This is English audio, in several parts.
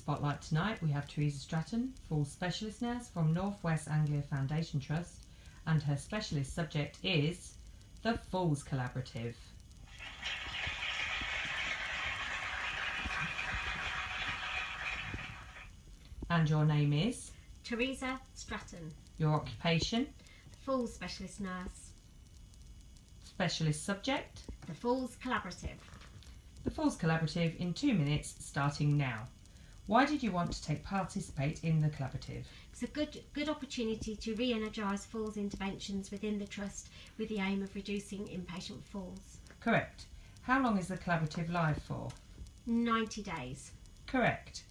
spotlight tonight we have Teresa Stratton, Falls Specialist Nurse from North West Anglia Foundation Trust, and her specialist subject is the Falls Collaborative. And your name is? Teresa Stratton. Your occupation? The Falls Specialist Nurse. Specialist subject? The Falls Collaborative. The Falls Collaborative in 2 minutes, starting now. Why did you want to participate in the collaborative? It's a good opportunity to re-energise falls interventions within the Trust with the aim of reducing inpatient falls. Correct. How long is the collaborative live for? 90 days. Correct.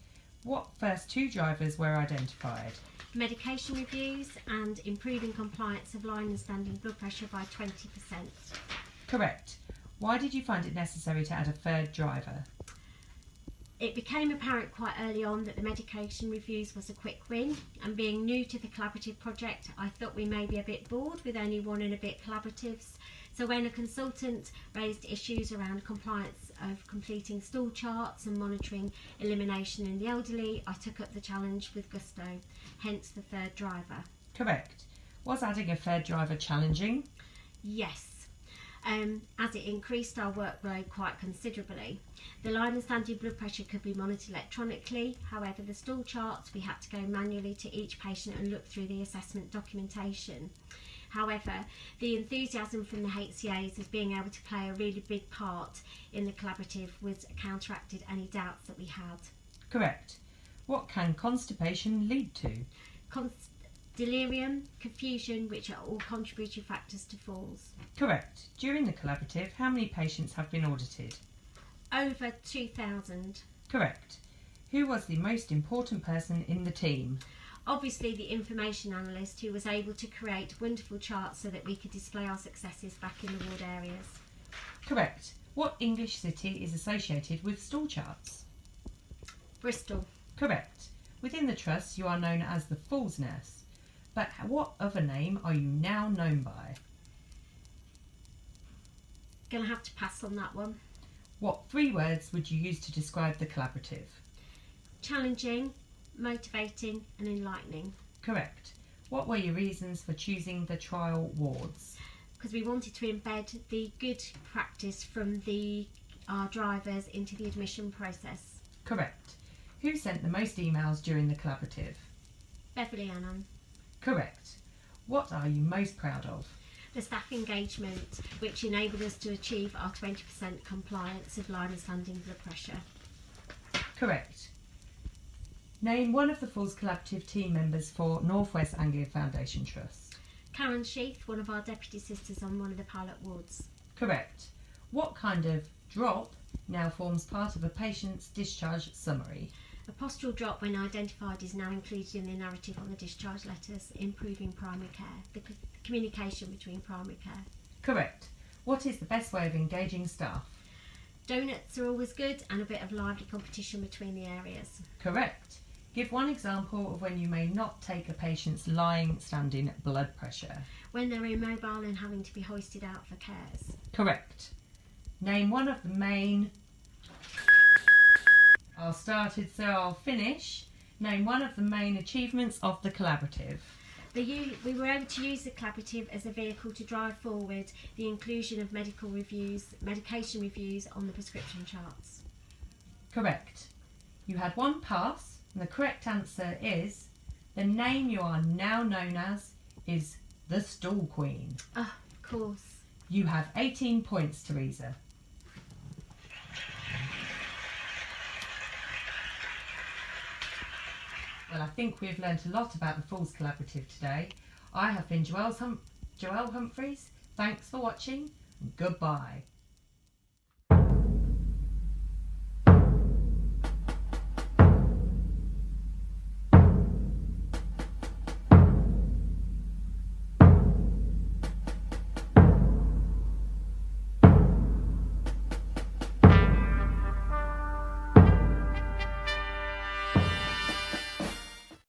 What first 2 drivers were identified? Medication reviews and improving compliance of line and standing blood pressure by 20%. Correct. Why did you find it necessary to add a third driver? It became apparent quite early on that the medication reviews was a quick win, and being new to the collaborative project, I thought we may be a bit bored with only 1 and a bit collaboratives. So when a consultant raised issues around compliance of completing stool charts and monitoring elimination in the elderly, I took up the challenge with gusto, hence the third driver. Correct. Was adding a third driver challenging? Yes. As it increased our workload quite considerably. The line and standing blood pressure could be monitored electronically, however the stool charts we had to go manually to each patient and look through the assessment documentation. However, the enthusiasm from the HCAs as being able to play a really big part in the collaborative was counteracted any doubts that we had. Correct. What can constipation lead to? Delirium, confusion, which are all contributory factors to falls. Correct. During the collaborative, how many patients have been audited? Over 2,000. Correct. Who was the most important person in the team? Obviously the information analyst, who was able to create wonderful charts so that we could display our successes back in the ward areas. Correct. What English city is associated with stool charts? Bristol. Correct. Within the Trust you are known as the Falls Nurse, but what other name are you now known by? Gonna have to pass on that one. What 3 words would you use to describe the collaborative? Challenging, motivating and enlightening. Correct. What were your reasons for choosing the trial wards? Because we wanted to embed the good practice from our drivers into the admission process. Correct. Who sent the most emails during the collaborative? Beverly Annan. Correct. What are you most proud of? The staff engagement, which enabled us to achieve our 20% compliance of line and standing blood pressure. Correct. Name one of the Falls Collaborative team members for North West Anglia Foundation Trust. Karen Sheath, one of our deputy sisters on one of the pilot wards. Correct. What kind of drop now forms part of a patient's discharge summary? A postural drop, when identified, is now included in the narrative on the discharge letters, improving primary care, the communication between primary care. Correct. What is the best way of engaging staff? Donuts are always good, and a bit of lively competition between the areas. Correct. Give one example of when you may not take a patient's lying, standing blood pressure. When they're immobile and having to be hoisted out for cares. Correct. Name one of the main... I'll started, so I'll finish. Name one of the main achievements of the collaborative. We were able to use the collaborative as a vehicle to drive forward the inclusion of medication reviews on the prescription charts. Correct. You had 1 pass, and the correct answer is the name you are now known as is the Stool Queen. Oh, of course. You have 18 points, Teresa. Well, I think we've learnt a lot about the Falls Collaborative today. I have been Joelle Humphreys. Thanks for watching, and goodbye.